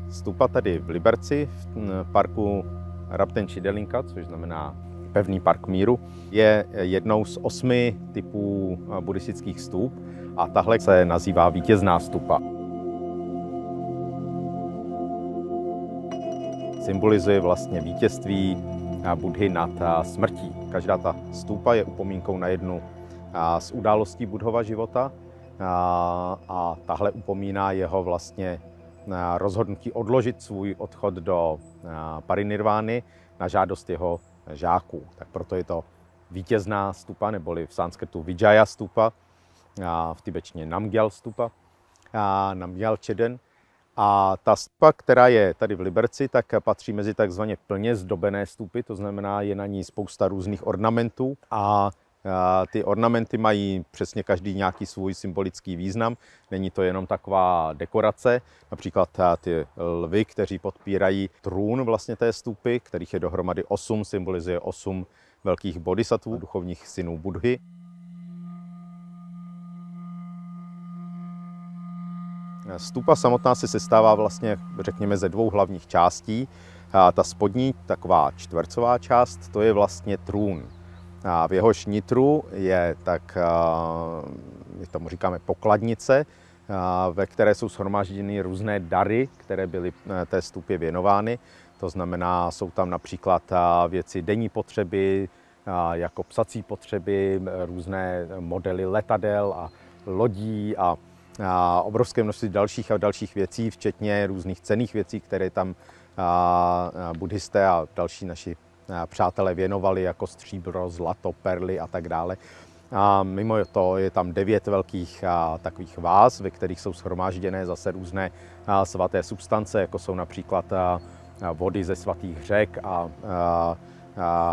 Stupa tady v Liberci, v parku Rabten Šidelinka, což znamená pevný park míru, je jednou z 8 typů buddhistických stup a tahle se nazývá vítězná stupa. Symbolizuje vlastně vítězství Buddhy nad smrtí. Každá ta stupa je upomínkou na jednu z událostí Buddhova života a tahle upomíná jeho vlastně rozhodnutí odložit svůj odchod do parinirvány na žádost jeho žáků. Tak proto je to vítězná stupa, neboli v sanskrtu Vijaya stupa, v tibetštině Namgyal stupa, Namgyal Cheden. A ta stupa, která je tady v Liberci, tak patří mezi takzvaně plně zdobené stupy, to znamená, je na ní spousta různých ornamentů a ty ornamenty mají přesně každý nějaký svůj symbolický význam. Není to jenom taková dekorace, například ty lvy, kteří podpírají trůn vlastně té stupy, kterých je dohromady 8, symbolizuje 8 velkých bodhisattvů, duchovních synů Buddhy. Stupa samotná se sestává vlastně, řekněme, ze 2 hlavních částí. Ta spodní, taková čtvercová část, to je vlastně trůn. A v jehož nitru je tak, my tomu říkáme pokladnice, ve které jsou shromážděny různé dary, které byly té stupě věnovány. To znamená, jsou tam například věci denní potřeby, jako psací potřeby, různé modely letadel a lodí a obrovské množství dalších věcí, včetně různých cenných věcí, které tam buddhisté a další naši přátelé věnovali, jako stříbro, zlato, perly a tak dále. A mimo to je tam 9 velkých takových váz, ve kterých jsou shromážděné zase různé svaté substance, jako jsou například vody ze svatých řek a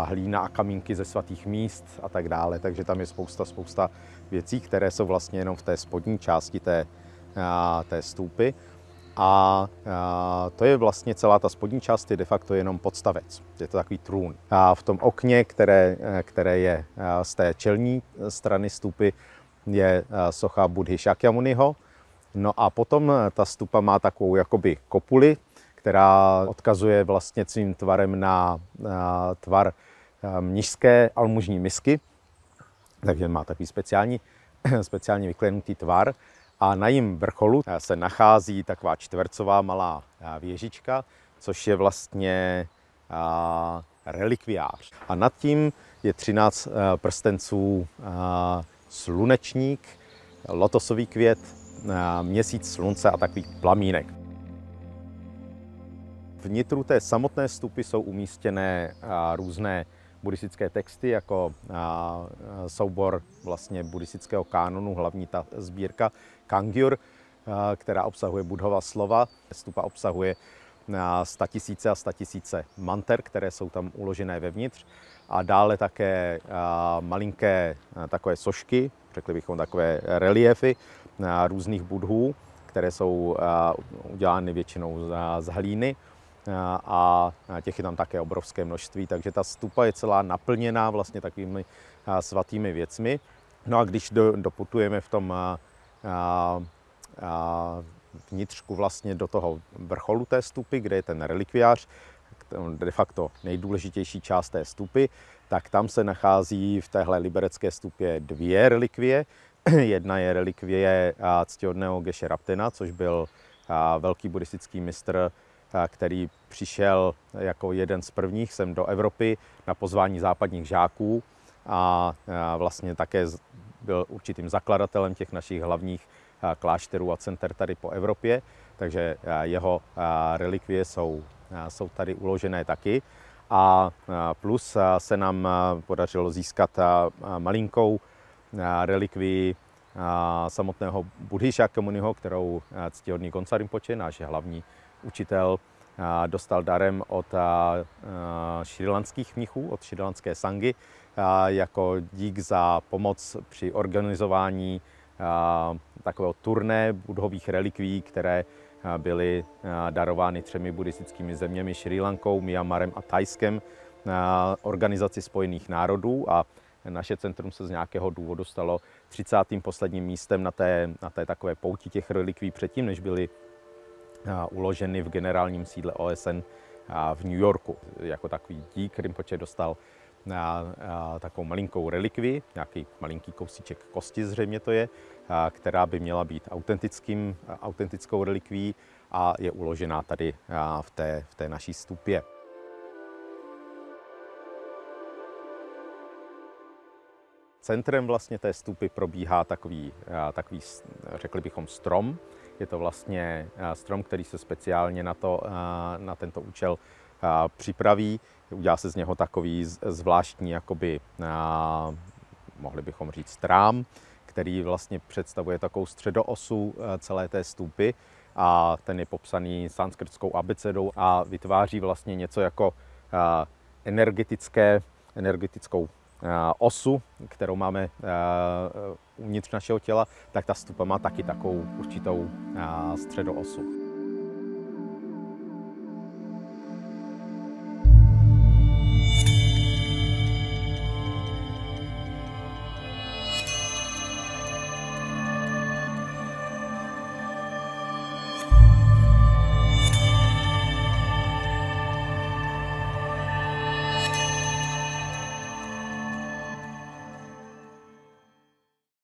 hlína a kamínky ze svatých míst a tak dále. Takže tam je spousta věcí, které jsou vlastně jenom v té spodní části té stupy. A to je vlastně celá ta spodní část, je de facto jenom podstavec. Je to takový trůn. A v tom okně, které je z té čelní strany stupy, je socha Buddhy Shakyamuniho. No a potom ta stupa má takovou jakoby kopuli, která odkazuje vlastně svým tvarem na tvar mnišské almužní misky. Takže má takový speciálně vyklenutý tvar. A na jejím vrcholu se nachází taková čtvercová malá věžička, což je vlastně relikviář. A nad tím je 13 prstenců slunečník, lotosový květ, měsíc, slunce a takový plamínek. Vnitru té samotné stupy jsou umístěné různé buddhistické texty, jako soubor vlastně buddhistického kánonu, hlavní ta sbírka Kangyur, která obsahuje Buddhova slova. Stupa obsahuje 100 000 a 100 000 manter, které jsou tam uložené vevnitř. A dále také malinké takové sošky, řekli bychom takové reliéfy různých buddhů, které jsou udělány většinou z hlíny. A těch je tam také obrovské množství, takže ta stupa je celá naplněná vlastně takovými svatými věcmi. No a když doputujeme v tom vnitřku vlastně do toho vrcholu té stupy, kde je ten relikviář, de facto nejdůležitější část té stupy, tak tam se nachází v téhle liberecké stupě 2 relikvie. Jedna je relikvie ctihodného Geshe Rabtena, což byl velký buddhistický mistr, který přišel jako jeden z prvních sem do Evropy na pozvání západních žáků a vlastně také byl určitým zakladatelem těch našich hlavních klášterů a center tady po Evropě, takže jeho relikvie jsou tady uložené taky. A plus se nám podařilo získat malinkou relikvii samotného Buddhy Shakyamuniho, kterou ctihodný Gonsa Rinpoche, náš hlavní učitel, dostal darem od šrilanských mnichů, od šrilanské sangy, jako dík za pomoc při organizování takového turné buddhových relikví, které byly darovány 3 buddhistickými zeměmi, Šrí Lankou, Myanmarem a Thajskem, Organizaci spojených národů, a naše centrum se z nějakého důvodu stalo 30. posledním místem na té takové pouti těch relikví předtím, než byly uloženy v generálním sídle OSN v New Yorku. Jako takový dík Rinpoche dostal takovou malinkou relikvii, nějaký malinký kousíček kosti zřejmě to je, která by měla být autentickou relikvií a je uložená tady v té naší stupě. Centrem vlastně té stupy probíhá takový, řekli bychom, strom. Je to vlastně strom, který se speciálně na tento účel připraví. Udělá se z něho takový zvláštní, jakoby, mohli bychom říct, trám, který vlastně představuje takovou středoosu celé té stupy a ten je popsaný sanskrtskou abecedou a vytváří vlastně něco jako energetickou osu, kterou máme uvnitř našeho těla, tak ta stupa má taky takovou určitou středoosu.